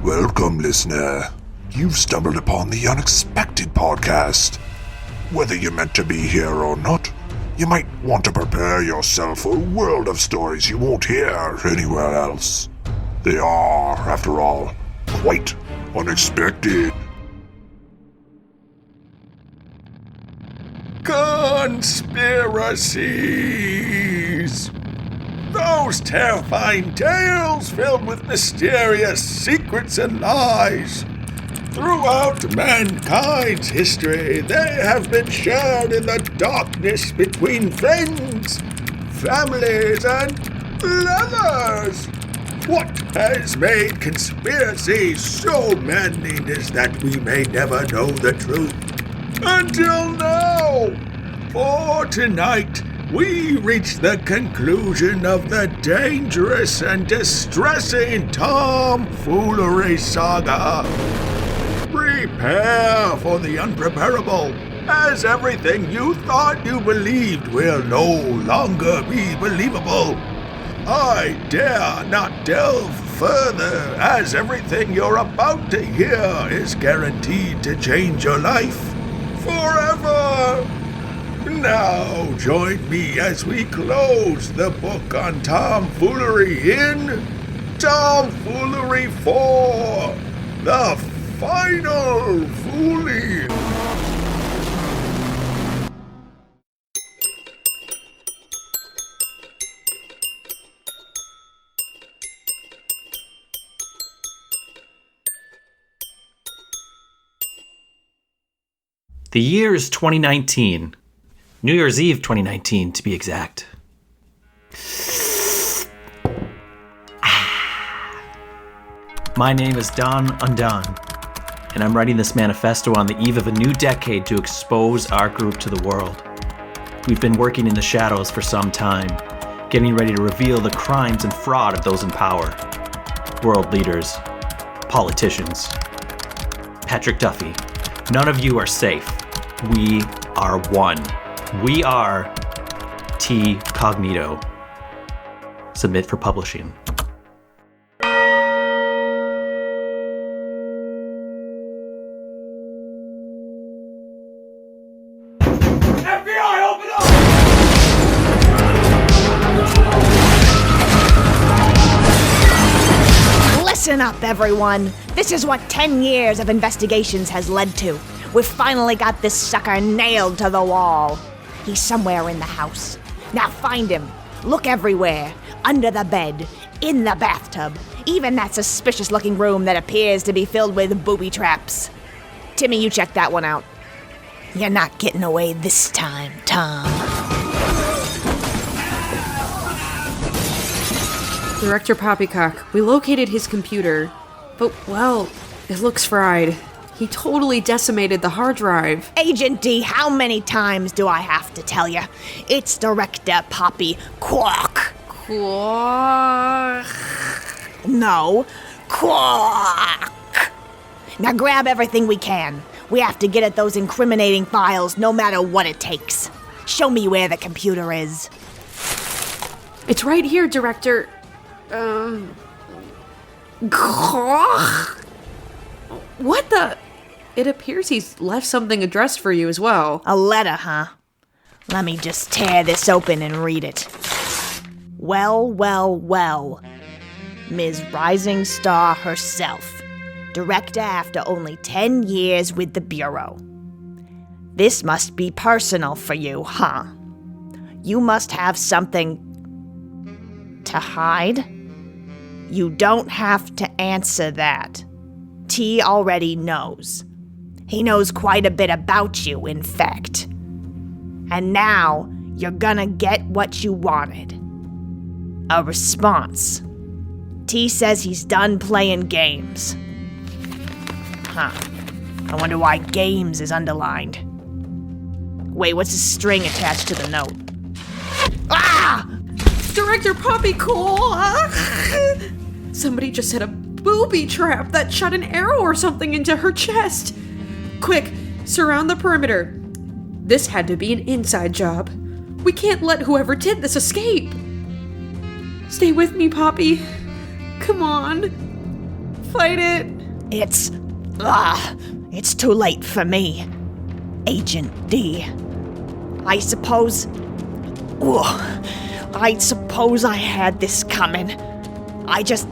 Welcome, listener. You've stumbled upon the Unexpected Podcast. Whether you're meant to be here or not, you might want to prepare yourself for a world of stories you won't hear anywhere else. They are, after all, quite unexpected. Conspiracies! Those terrifying tales filled with mysterious secrets and lies. Throughout mankind's history, they have been shared in the darkness between friends, families, and lovers. What has made conspiracies so maddening is that we may never know the truth. Until now! For tonight, we reach the conclusion of the dangerous and distressing Foolery saga. Prepare for the unpreparable, as everything you thought you believed will no longer be believable. I dare not delve further, as everything you're about to hear is guaranteed to change your life forever. Now join me as we close the book on tomfoolery in Tomfoolery 4, The Final Fooling. The year is 2019. New Year's Eve 2019, to be exact. My name is Don Undone, and I'm writing this manifesto on the eve of a new decade to expose our group to the world. We've been working in the shadows for some time, getting ready to reveal the crimes and fraud of those in power. World leaders, politicians, Patrick Duffy, none of you are safe. We are one. We are T Cognito. Submit for publishing. FBI, open up! Listen up, everyone. This is what 10 years of investigations has led to. We've finally got this sucker nailed to the wall. He's somewhere in the house. Now find him. Look everywhere. Under the bed. In the bathtub. Even that suspicious-looking room that appears to be filled with booby traps. Timmy, you check that one out. You're not getting away this time, Tom. Director Poppycock, we located his computer, but, well, it looks fried. He totally decimated the hard drive. Agent D, how many times do I have to tell you? It's Director Poppy Quack. Quack. No, Quack. Now grab everything we can. We have to get at those incriminating files no matter what it takes. Show me where the computer is. It's right here, Director. What the? It appears he's left something addressed for you as well. A letter, huh? Let me just tear this open and read it. Well, well, well. Ms. Rising Star herself. Director after only 10 years with the Bureau. This must be personal for you, huh? You must have something to hide? You don't have to answer that. T already knows. He knows quite a bit about you, in fact. And now, you're gonna get what you wanted. A response. T says he's done playing games. Huh. I wonder why games is underlined. Wait, what's the string attached to the note? Ah! Director Poppycock! Somebody just set a booby trap that shot an arrow or something into her chest. Quick, surround the perimeter. This had to be an inside job. We can't let whoever did this escape. Stay with me, Poppy. Come on. fight it. It's too late for me, Agent D. I suppose I had this coming. I just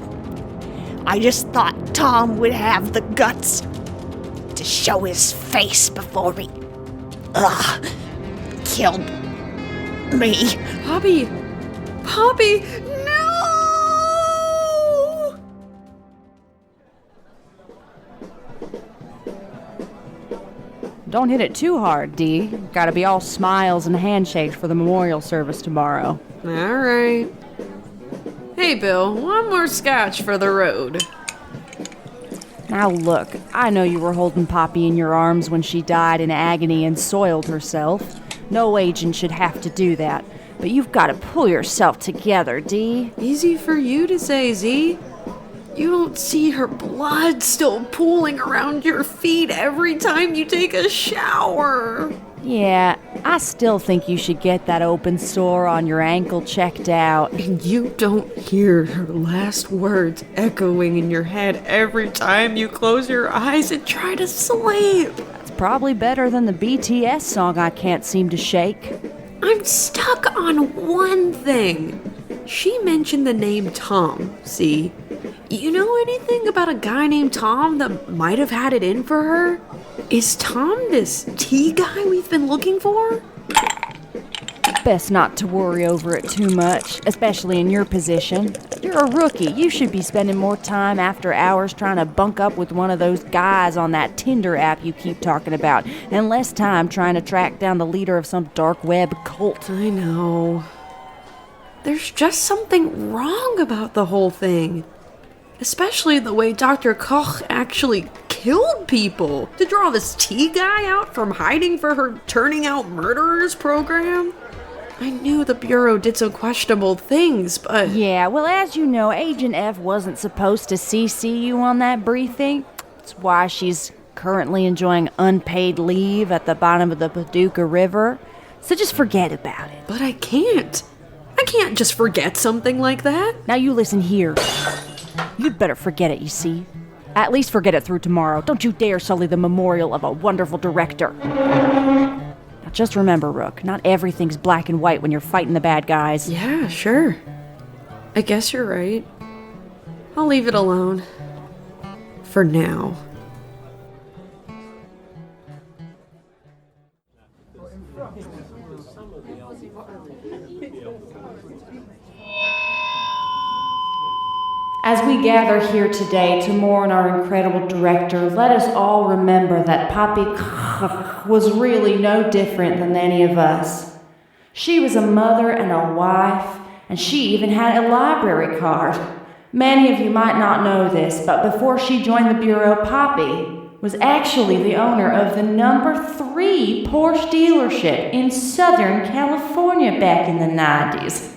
thought Tom would have the guts to show his face before he killed me. Poppy, no! Don't hit it too hard, D. Gotta be all smiles and handshakes for the memorial service tomorrow. All right. Hey, Bill, one more scotch for the road. Now look, I know you were holding Poppy in your arms when she died in agony and soiled herself. No agent should have to do that. But you've got to pull yourself together, D. Easy for you to say, Z. You don't see her blood still pooling around your feet every time you take a shower. Yeah, I still think you should get that open sore on your ankle checked out. And you don't hear her last words echoing in your head every time you close your eyes and try to sleep. It's probably better than the BTS song I can't seem to shake. I'm stuck on one thing. She mentioned the name Tom, see? You know anything about a guy named Tom that might have had it in for her? Is Tom this tea guy we've been looking for? Best not to worry over it too much, especially in your position. You're a rookie. You should be spending more time after hours trying to bunk up with one of those guys on that Tinder app you keep talking about, and less time trying to track down the leader of some dark web cult. I know. There's just something wrong about the whole thing. Especially the way Dr. Koch actually killed people to draw this tea guy out from hiding for her turning out murderers program. I knew the Bureau did some questionable things, but... Yeah, well, as you know, Agent F wasn't supposed to CC you on that briefing. That's why she's currently enjoying unpaid leave at the bottom of the Paducah River. So just forget about it. But I can't. I can't just forget something like that. Now you listen here. You'd better forget it, you see. At least forget it through tomorrow. Don't you dare sully the memorial of a wonderful director. Now just remember, Rook, not everything's black and white when you're fighting the bad guys. Yeah, sure. I guess you're right. I'll leave it alone. For now. As we gather here today to mourn our incredible director, let us all remember that Poppy was really no different than any of us. She was a mother and a wife, and she even had a library card. Many of you might not know this, but before she joined the Bureau, Poppy was actually the owner of the number 3 Porsche dealership in Southern California back in the 90s.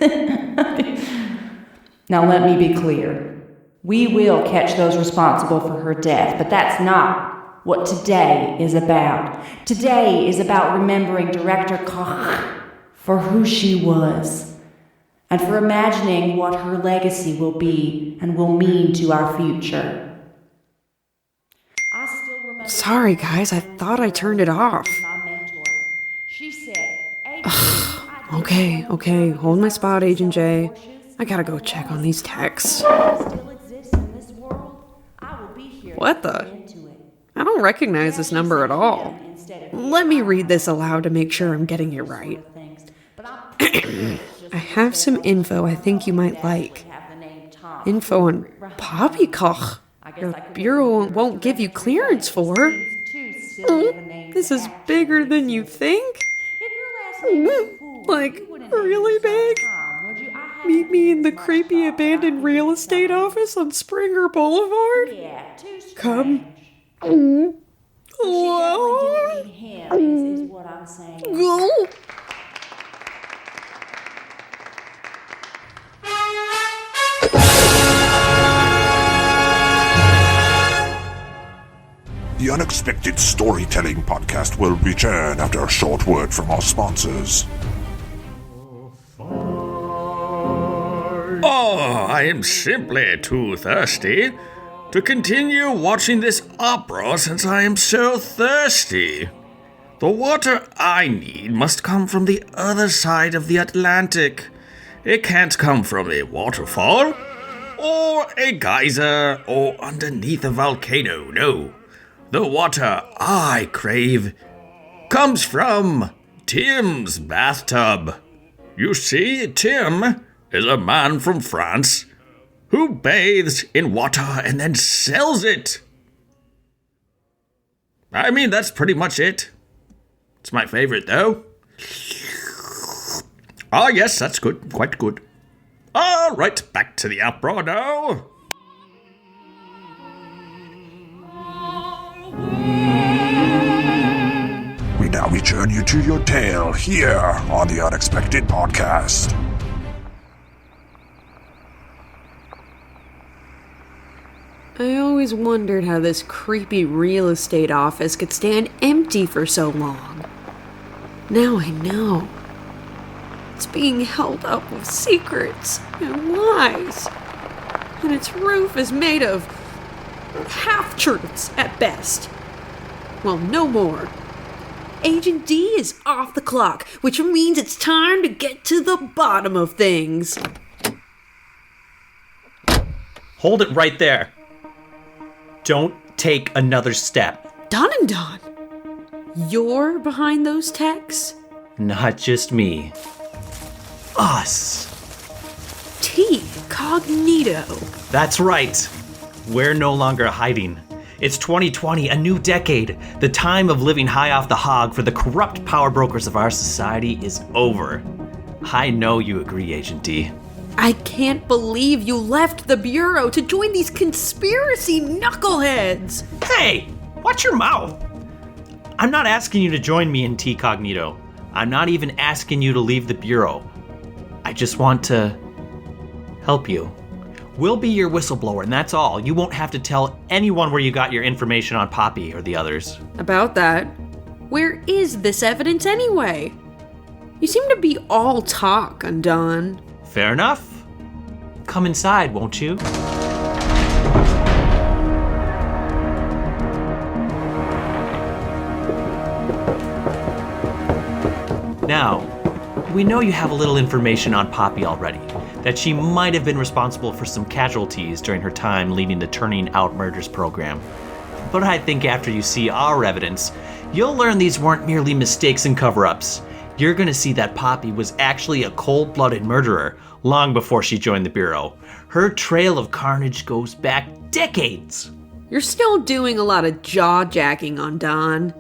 Now let me be clear. We will catch those responsible for her death, but that's not what today is about. Today is about remembering Director Koch for who she was, and for imagining what her legacy will be and will mean to our future. Sorry, guys, I thought I turned it off. Okay, hold my spot, Agent J. I gotta go check on these texts. What the? I don't recognize this number at all. Let me read this aloud to make sure I'm getting it right. I have some info I think you might like. Info on Poppy Koch. Your bureau won't give you clearance for. This is bigger than you think? Like, really big? Meet me in the creepy abandoned real estate office on Springer Boulevard? Come. Hello? Go. The Unexpected Storytelling Podcast will return after a short word from our sponsors. Oh, I am simply too thirsty. to continue watching this opera since I am so thirsty. The water I need must come from the other side of the Atlantic. It can't come from a waterfall, or a geyser, or underneath a volcano, no. The water I crave comes from Tim's bathtub. You see, Tim is a man from France who bathes in water and then sells it. I mean, that's pretty much it. It's my favorite, though. Ah, yes, that's good. Quite good. All right, back to the opera now. We now return you to your tale here on the Unexpected Podcast. I always wondered how this creepy real estate office could stand empty for so long. Now I know. It's being held up with secrets and lies. And its roof is made of half-truths at best. Well, no more. Agent D is off the clock, which means it's time to get to the bottom of things. Hold it right there. Don't take another step. Don and Don, you're behind those texts? Not just me. Us. T. Cognito. That's right. We're no longer hiding. It's 2020, a new decade. The time of living high off the hog for the corrupt power brokers of our society is over. I know you agree, Agent D. I can't believe you left the Bureau to join these conspiracy knuckleheads. Hey, watch your mouth. I'm not asking you to join me in T Cognito. I'm not even asking you to leave the Bureau. I just want to help you. We'll be your whistleblower, and that's all. You won't have to tell anyone where you got your information on Poppy or the others. About that, where is this evidence anyway? You seem to be all talk, Undone. Fair enough. Come inside, won't you? Now, we know you have a little information on Poppy already, that she might have been responsible for some casualties during her time leading the Turning Out Murders program. But I think after you see our evidence, you'll learn these weren't merely mistakes and cover-ups. You're gonna see that Poppy was actually a cold-blooded murderer long before she joined the Bureau. Her trail of carnage goes back decades. You're still doing a lot of jaw-jacking, Undone.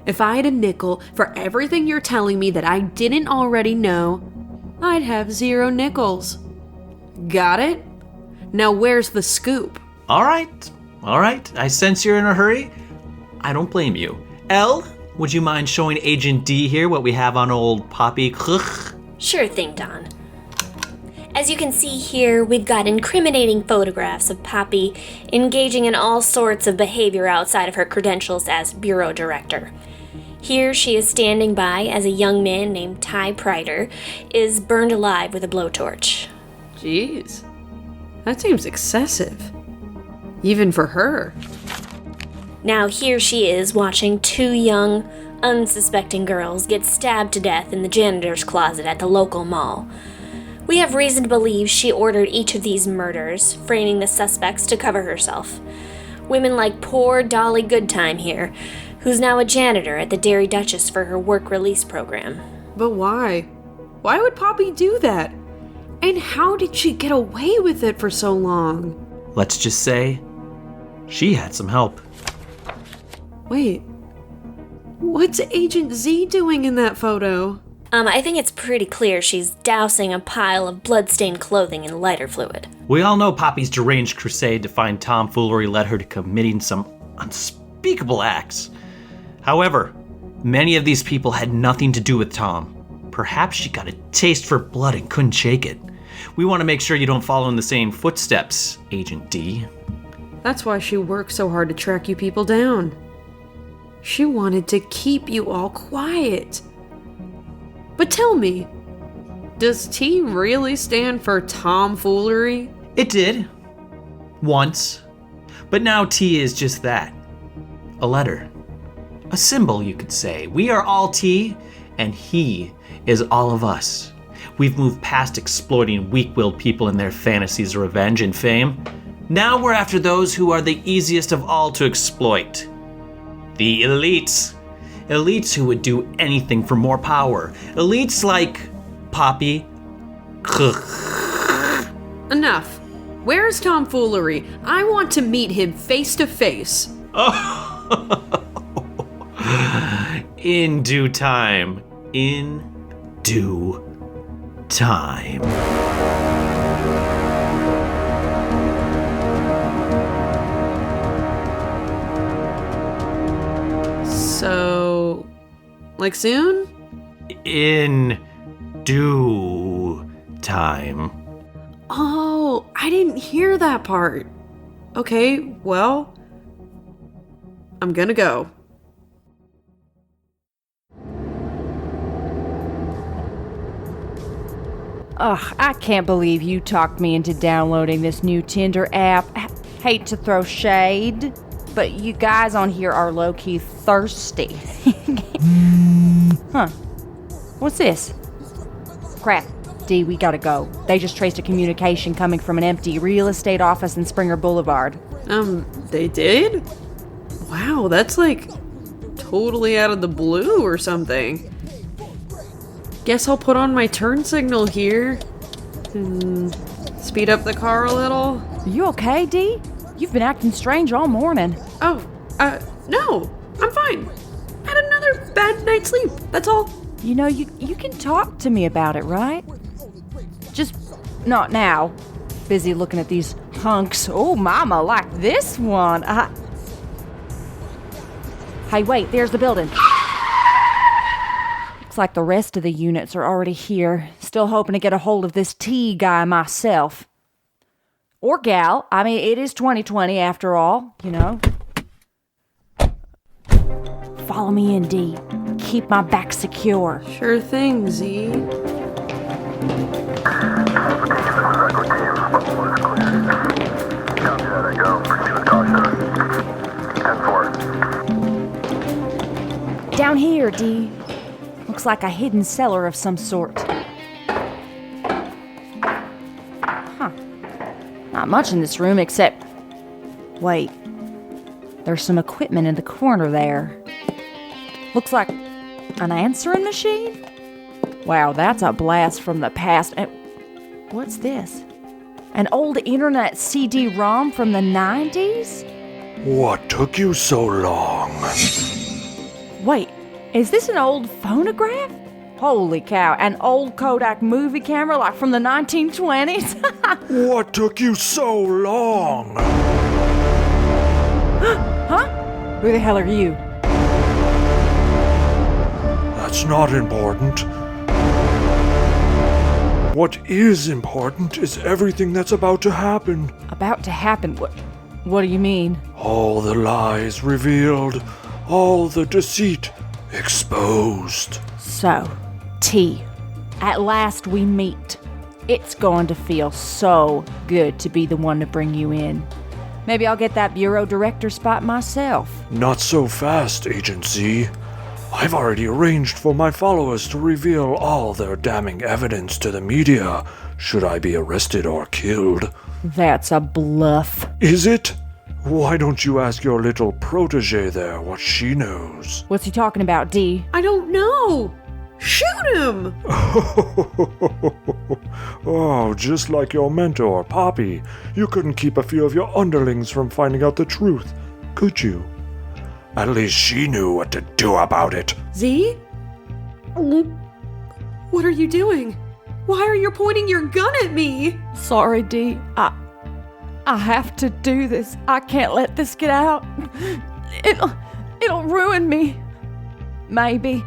If I had a nickel for everything you're telling me that I didn't already know, I'd have 0 nickels. Got it? Now where's the scoop? All right. I sense you're in a hurry. I don't blame you. Elle, would you mind showing Agent D here what we have on old Poppy? Sure thing, Don. As you can see here, we've got incriminating photographs of Poppy engaging in all sorts of behavior outside of her credentials as Bureau Director. Here she is standing by as a young man named Ty Prider is burned alive with a blowtorch. Jeez, that seems excessive. Even for her. Now here she is watching 2 young, unsuspecting girls get stabbed to death in the janitor's closet at the local mall. We have reason to believe she ordered each of these murders, framing the suspects to cover herself. Women like poor Dolly Goodtime here, who's now a janitor at the Dairy Duchess for her work release program. But why? Why would Poppy do that? And how did she get away with it for so long? Let's just say, she had some help. Wait, what's Agent Z doing in that photo? I think it's pretty clear she's dousing a pile of blood-stained clothing in lighter fluid. We all know Poppy's deranged crusade to find tomfoolery led her to committing some unspeakable acts. However, many of these people had nothing to do with Tom. Perhaps she got a taste for blood and couldn't shake it. We want to make sure you don't follow in the same footsteps, Agent D. That's why she worked so hard to track you people down. She wanted to keep you all quiet. But tell me, does T really stand for tomfoolery? It did. Once. But now T is just that. A letter. A symbol, you could say. We are all T, and he is all of us. We've moved past exploiting weak-willed people in their fantasies of revenge and fame. Now we're after those who are the easiest of all to exploit. The elites. Elites who would do anything for more power. Elites like Poppy. Enough. Where's Foolery? I want to meet him face to face. In due time. In due time. So, like soon? In due time. Oh, I didn't hear that part. Okay, well, I'm gonna go. Ugh, I can't believe you talked me into downloading this new Tinder app. Hate to throw shade, but you guys on here are low-key thirsty. Huh. What's this? Crap. D, we gotta go. They just traced a communication coming from an empty real estate office in Springer Boulevard. They did? Wow, that's like totally out of the blue or something. Guess I'll put on my turn signal here. Speed up the car a little. You okay, D? You've been acting strange all morning. Oh, no, I'm fine. Had another bad night's sleep, that's all. You know, you can talk to me about it, right? Just not now. Busy looking at these hunks. Oh, mama, like this one. Hey, wait, there's the building. Looks like the rest of the units are already here. Still hoping to get a hold of this T guy myself. Or gal. I mean, it is 2020 after all, you know. Follow me in, D. Keep my back secure. Sure thing, Z. Down here, D. Looks like a hidden cellar of some sort. Huh. Not much in this room except... Wait. There's some equipment in the corner there. Looks like an answering machine? Wow, that's a blast from the past. What's this? An old internet CD-ROM from the 90s? What took you so long? Wait, is this an old phonograph? Holy cow, an old Kodak movie camera like from the 1920s? What took you so long? Huh? Who the hell are you? That's not important. What is important is everything that's about to happen. About to happen? What do you mean? All the lies revealed, all the deceit exposed. So, T, at last we meet. It's going to feel so good to be the one to bring you in. Maybe I'll get that bureau director spot myself. Not so fast, Agent Z. I've already arranged for my followers to reveal all their damning evidence to the media, should I be arrested or killed. That's a bluff. Is it? Why don't you ask your little protege there what she knows? What's he talking about, D? I don't know. Shoot him! Oh, just like your mentor, Poppy. You couldn't keep a few of your underlings from finding out the truth, could you? At least she knew what to do about it. Z? What are you doing? Why are you pointing your gun at me? Sorry, D. I have to do this. I can't let this get out. It'll ruin me. Maybe.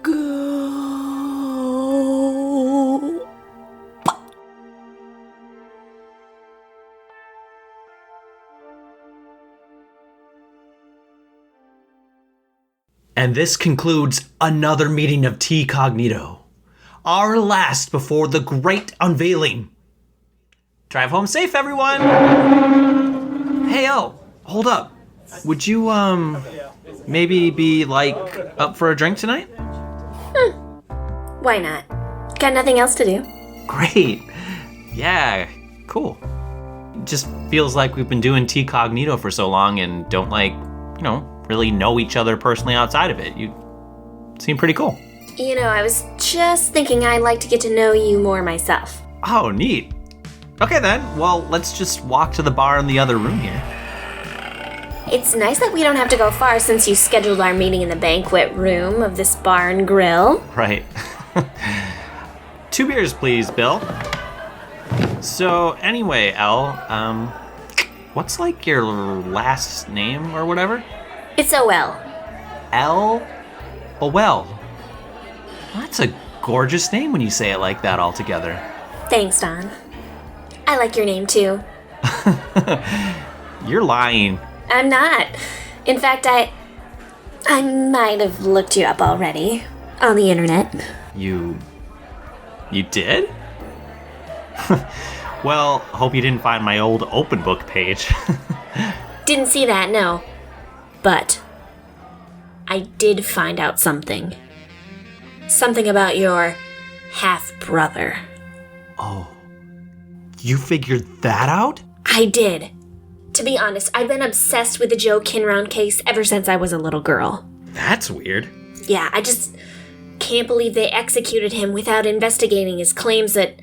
Go. And this concludes another meeting of T Cognito. Our last before the great unveiling. Drive home safe, everyone! Hey, hold up. Would you, maybe be, up for a drink tonight? Why not? Got nothing else to do. Great. Yeah, cool. Just feels like we've been doing T Cognito for so long and don't really know each other personally outside of it. You seem pretty cool. I was just thinking I'd like to get to know you more myself. Oh, neat. Okay then, well, let's just walk to the bar in the other room here. It's nice that we don't have to go far since you scheduled our meeting in the banquet room of this bar and grill. Right. 2 beers, please, Bill. So, anyway, Elle, what's your last name or whatever? It's O.L. Elle? Oh, well. That's a gorgeous name when you say it like that all together. Thanks, Don. I like your name, too. You're lying. I'm not. In fact, I might have looked you up already on the internet. You did? Well, hope you didn't find my old open book page. Didn't see that, no. But I did find out something. Something about your half-brother. Oh. You figured that out? I did. To be honest, I've been obsessed with the Joe Kinround case ever since I was a little girl. That's weird. Yeah, I just can't believe they executed him without investigating his claims that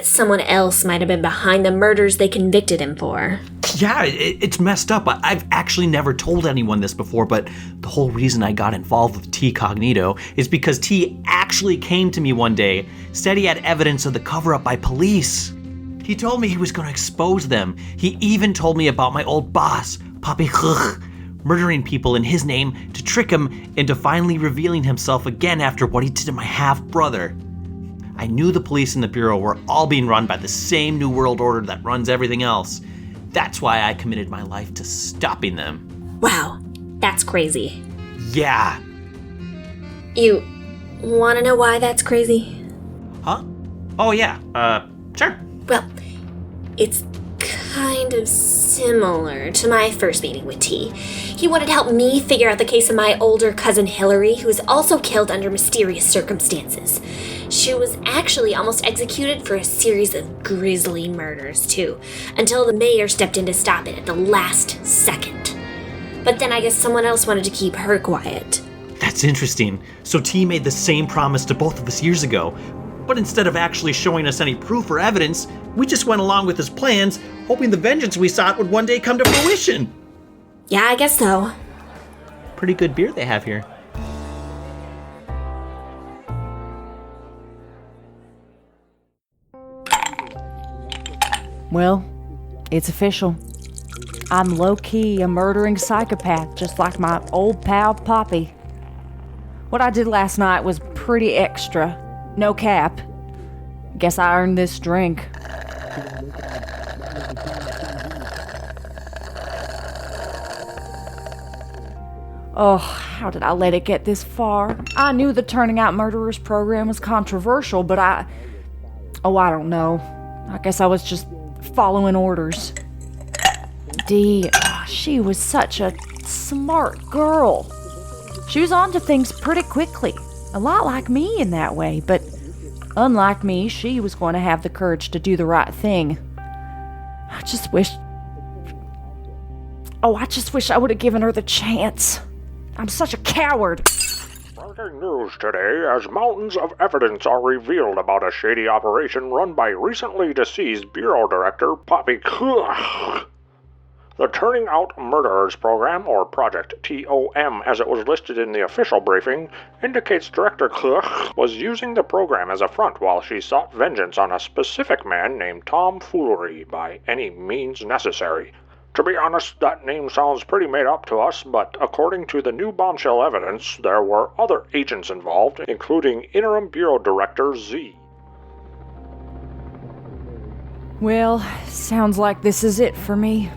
someone else might have been behind the murders they convicted him for. Yeah, it's messed up. I've actually never told anyone this before, but the whole reason I got involved with T Cognito is because T actually came to me one day, said he had evidence of the cover-up by police. He told me he was going to expose them. He even told me about my old boss, Papi murdering people in his name to trick him into finally revealing himself again after what he did to my half-brother. I knew the police and the Bureau were all being run by the same New World Order that runs everything else. That's why I committed my life to stopping them. Wow, that's crazy. Yeah. You want to know why that's crazy? Huh? Oh yeah, sure. Well, it's kind of similar to my first meeting with T. He wanted to help me figure out the case of my older cousin Hillary, who was also killed under mysterious circumstances. She was actually almost executed for a series of grisly murders, too, until the mayor stepped in to stop it at the last second. But then I guess someone else wanted to keep her quiet. That's interesting. So T made the same promise to both of us years ago, but instead of actually showing us any proof or evidence, we just went along with his plans, hoping the vengeance we sought would one day come to fruition. Yeah, I guess so. Pretty good beer they have here. Well, it's official. I'm low-key a murdering psychopath, just like my old pal Poppy. What I did last night was pretty extra. No cap. Guess I earned this drink. Oh, how did I let it get this far? I knew the Turning Out Murderers program was controversial, but I don't know. I guess I was just following orders. Dee, she was such a smart girl. She was onto things pretty quickly. A lot like me in that way, but unlike me, she was going to have the courage to do the right thing. I just wish I would have given her the chance. I'm such a coward. Breaking news today as mountains of evidence are revealed about a shady operation run by recently deceased Bureau Director Poppy. The Turning Out Murderers program, or Project TOM as it was listed in the official briefing, indicates Director was using the program as a front while she sought vengeance on a specific man named Tom Foolery by any means necessary. To be honest, that name sounds pretty made up to us, but according to the new bombshell evidence, there were other agents involved, including Interim Bureau Director Z. Well, sounds like this is it for me.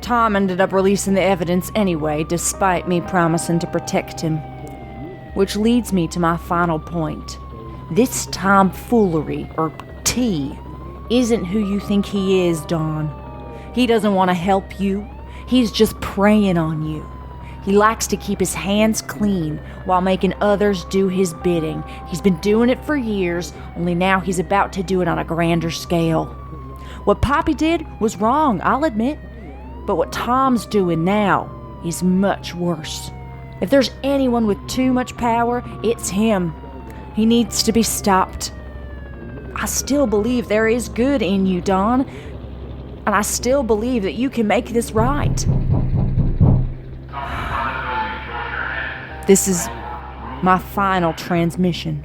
Tom ended up releasing the evidence anyway, despite me promising to protect him. Which leads me to my final point. This tomfoolery, or T, isn't who you think he is, Dawn. He doesn't want to help you. He's just preying on you. He likes to keep his hands clean while making others do his bidding. He's been doing it for years, only now he's about to do it on a grander scale. What Poppy did was wrong, I'll admit. But what Tom's doing now is much worse. If there's anyone with too much power, it's him. He needs to be stopped. I still believe there is good in you, Dawn. And I still believe that you can make this right. This is my final transmission.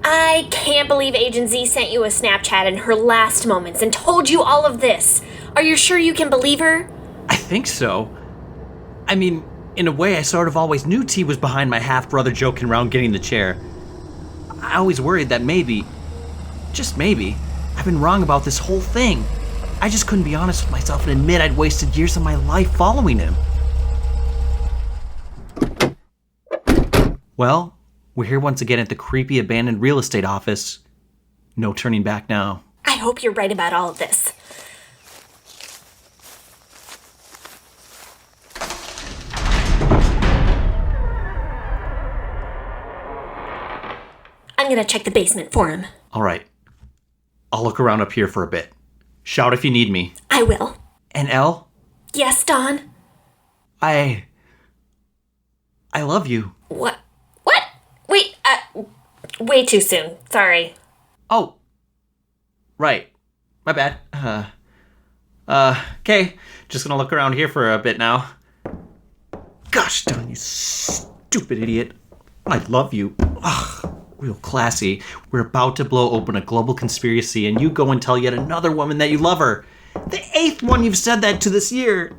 I can't believe Agent Z sent you a Snapchat in her last moments and told you all of this. Are you sure you can believe her? I think so. I mean, in a way, I sort of always knew T was behind my half-brother joking around getting the chair. I always worried that maybe, just maybe, I've been wrong about this whole thing. I just couldn't be honest with myself and admit I'd wasted years of my life following him. Well, we're here once again at the creepy abandoned real estate office. No turning back now. I hope you're right about all of this. I'm gonna check the basement for him. All right. I'll look around up here for a bit. Shout if you need me. I will. And Elle? Yes, Dawn? I love you. What? Wait, way too soon. Sorry. Oh. Right. My bad. Okay. Just gonna look around here for a bit now. Gosh darn, you stupid idiot. I love you. Ugh, real classy. We're about to blow open a global conspiracy and you go and tell yet another woman that you love her. The 8th one you've said that to this year.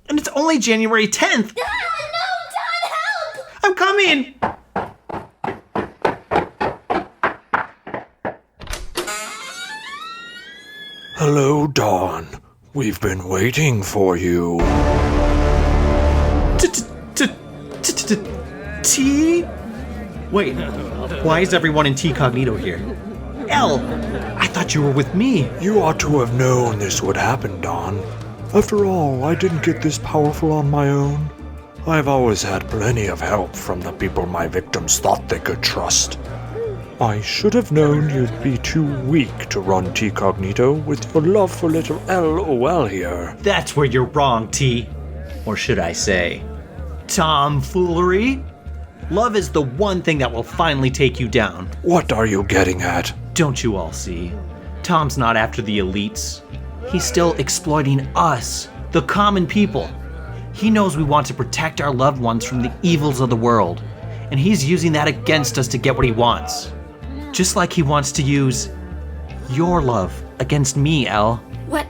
And it's only January 10th. No, Dawn, help! I'm coming! Hello, Dawn. We've been waiting for you. T? Wait, why is everyone in T Cognito here? L, I thought you were with me. You ought to have known this would happen, Dawn. After all, I didn't get this powerful on my own. I've always had plenty of help from the people my victims thought they could trust. I should have known you'd be too weak to run T Cognito with your love for little LOL here. That's where you're wrong, T. Or should I say, tomfoolery? Love is the one thing that will finally take you down. What are you getting at? Don't you all see? Tom's not after the elites. He's still exploiting us, the common people. He knows we want to protect our loved ones from the evils of the world, and he's using that against us to get what he wants. Just like he wants to use your love against me, Elle. What?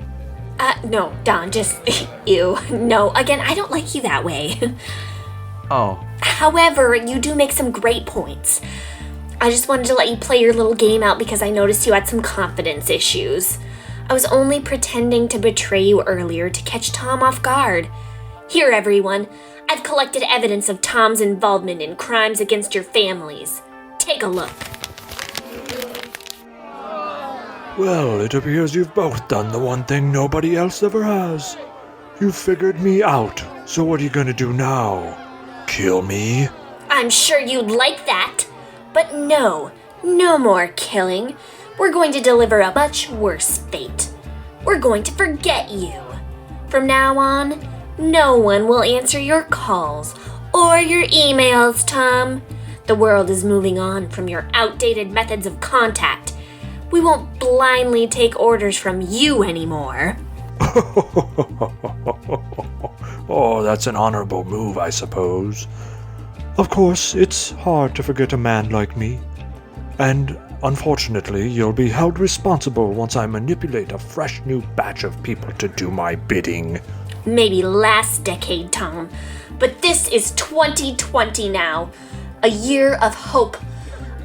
No, Dawn, just ew. No, again, I don't like you that way. Oh. However, you do make some great points. I just wanted to let you play your little game out because I noticed you had some confidence issues. I was only pretending to betray you earlier to catch Tom off guard. Here, everyone, I've collected evidence of Tom's involvement in crimes against your families. Take a look. Well, it appears you've both done the one thing nobody else ever has. You figured me out, so what are you gonna do now? Kill me? I'm sure you'd like that. But no more killing. We're going to deliver a much worse fate. We're going to forget you. From now on, no one will answer your calls or your emails, Tom. The world is moving on from your outdated methods of contact. We won't blindly take orders from you anymore. Oh, that's an honorable move, I suppose. Of course, it's hard to forget a man like me. And unfortunately, you'll be held responsible once I manipulate a fresh new batch of people to do my bidding. Maybe last decade, Tom. But this is 2020 now. A year of hope,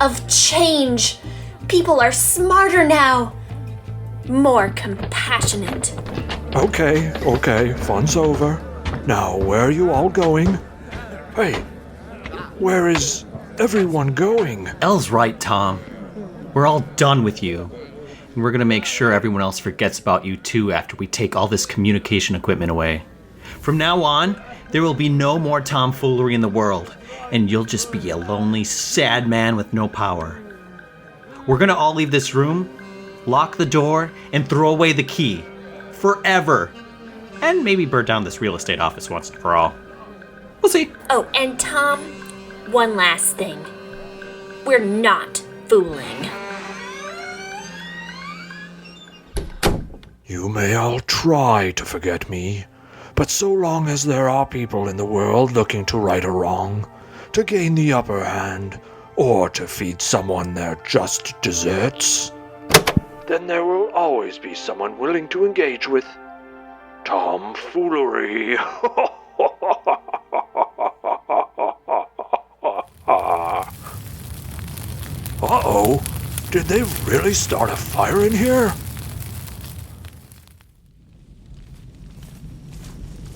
of change. People are smarter now. more compassionate. Okay, fun's over. Now, where are you all going? Hey, where is everyone going? Elle's right, Tom. We're all done with you. And we're gonna make sure everyone else forgets about you too after we take all this communication equipment away. From now on, there will be no more tomfoolery in the world, and you'll just be a lonely, sad man with no power. We're gonna all leave this room, lock the door, and throw away the key. Forever. And maybe burn down this real estate office once and for all. We'll see. Oh, and Tom, one last thing. We're not fooling. You may all try to forget me, but so long as there are people in the world looking to right a wrong, to gain the upper hand, or to feed someone their just desserts, then there will always be someone willing to engage with tomfoolery. Uh-oh, did they really start a fire in here?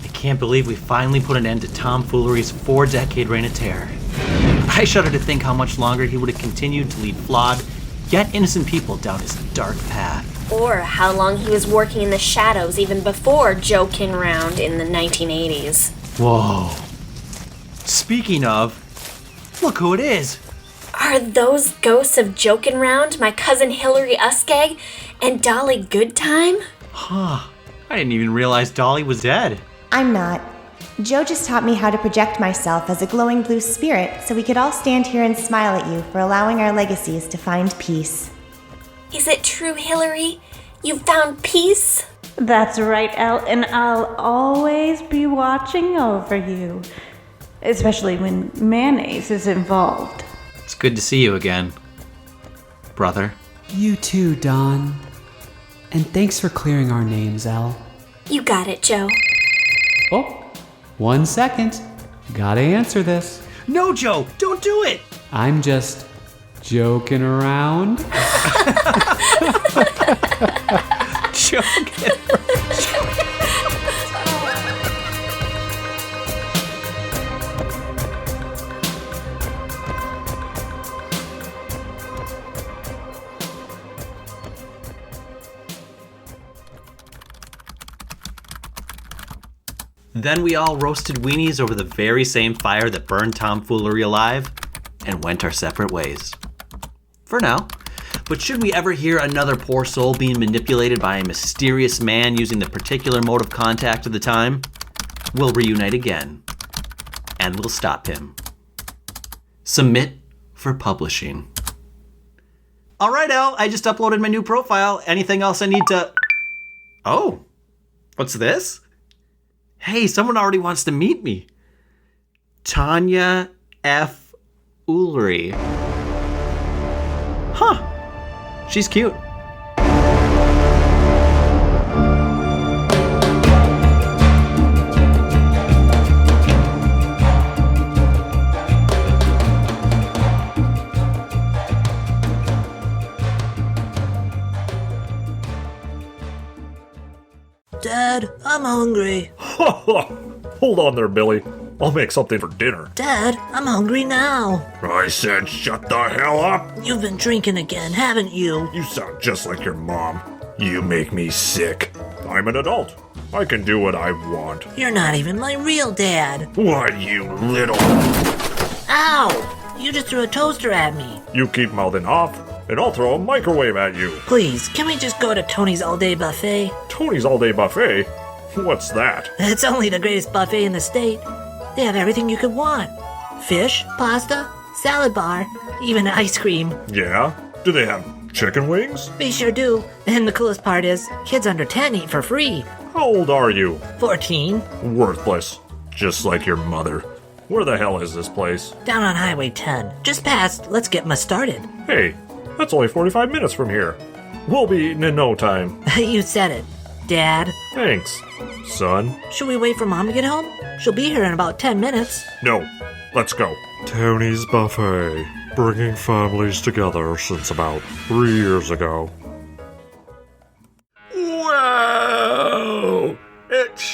I can't believe we finally put an end to tomfoolery's 4-decade reign of terror. I shudder to think how much longer he would have continued to lead flawed, yet innocent people down his dark path. Or how long he was working in the shadows even before joking around in the 1980s. Whoa. Speaking of, look who it is. Are those ghosts of joking around my cousin Hillary Uskeg and Dolly Goodtime? Huh. I didn't even realize Dolly was dead. I'm not. Joe just taught me how to project myself as a glowing blue spirit so we could all stand here and smile at you for allowing our legacies to find peace. Is it true, Hillary? You found peace? That's right, Elle, and I'll always be watching over you. Especially when mayonnaise is involved. It's good to see you again, brother. You too, Don. And thanks for clearing our names, Elle. You got it, Joe. Oh, 1 second. Gotta answer this. No, Joe, don't do it! I'm just joking around. Joking. Then we all roasted weenies over the very same fire that burned tomfoolery alive and went our separate ways. For now. But should we ever hear another poor soul being manipulated by a mysterious man using the particular mode of contact of the time, we'll reunite again. And we'll stop him. Submit for publishing. All right, Elle, I just uploaded my new profile. Anything else I need to... Oh, what's this? Hey, someone already wants to meet me. Tanya F. Foolery. Huh. She's cute. Dad, I'm hungry. Hold on there, Billy. I'll make something for dinner. Dad, I'm hungry now. I said shut the hell up. You've been drinking again, haven't you? You sound just like your mom. You make me sick. I'm an adult. I can do what I want. You're not even my real dad. What, you little... Ow! You just threw a toaster at me. You keep mouthing off, and I'll throw a microwave at you. Please, can we just go to Tony's all-day buffet? Tony's all-day buffet? What's that? It's only the greatest buffet in the state. They have everything you could want. Fish, pasta, salad bar, even ice cream. Yeah? Do they have chicken wings? They sure do. And the coolest part is, kids under 10 eat for free. How old are you? 14. Worthless. Just like your mother. Where the hell is this place? Down on Highway 10. Just past. Let's get started. Hey, that's only 45 minutes from here. We'll be eating in no time. You said it. Dad. Thanks, son. Should we wait for Mom to get home? She'll be here in about 10 minutes. No, let's go. Tony's Buffet, bringing families together since about 3 years ago.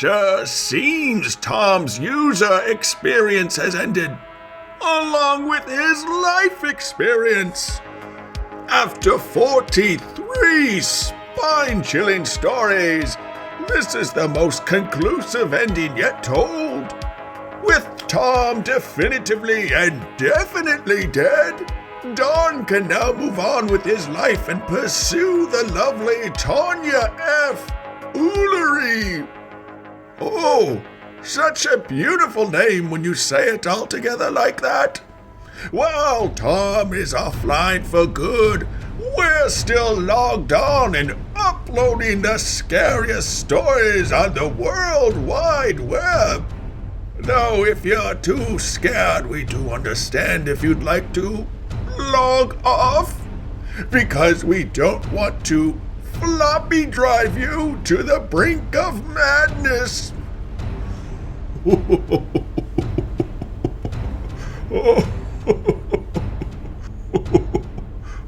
sure seems Tom's user experience has ended, along with his life experience. After 43 spine-chilling stories, this is the most conclusive ending yet told. With Tom definitively and definitely dead, Don can now move on with his life and pursue the lovely Tanya F. Foolery. Oh, such a beautiful name when you say it all together like that. While Tom is offline for good, we're still logged on and uploading the scariest stories on the World Wide Web. Though if you're too scared, we do understand if you'd like to log off, because we don't want to floppy drive you to the brink of madness.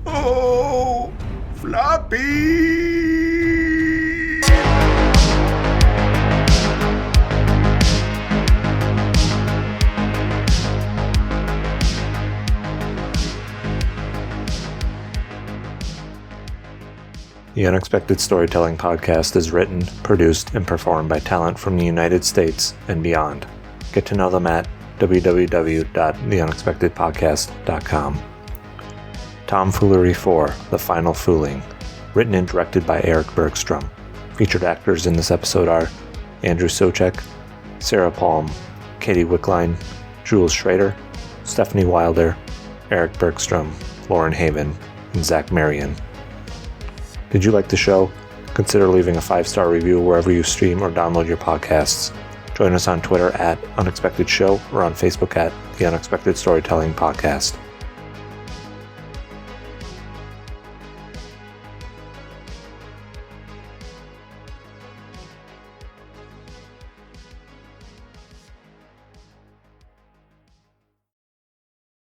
Oh, floppy. The Unexpected Storytelling Podcast is written, produced, and performed by talent from the United States and beyond. Get to know them at www.theunexpectedpodcast.com. Tom Foolery 4, The Final Fooling, written and directed by Erik Bergstrom. Featured actors in this episode are Andrew Soucek, Sarah Palm, Katie Wickline, Jules Schrader, Stephanie Wilder, Erik Bergstrom, Lauren Haven, and Zach Marion. Did you like the show? Consider leaving a 5-star review wherever you stream or download your podcasts. Join us on Twitter at Unexpected Show or on Facebook at The Unexpected Storytelling Podcast.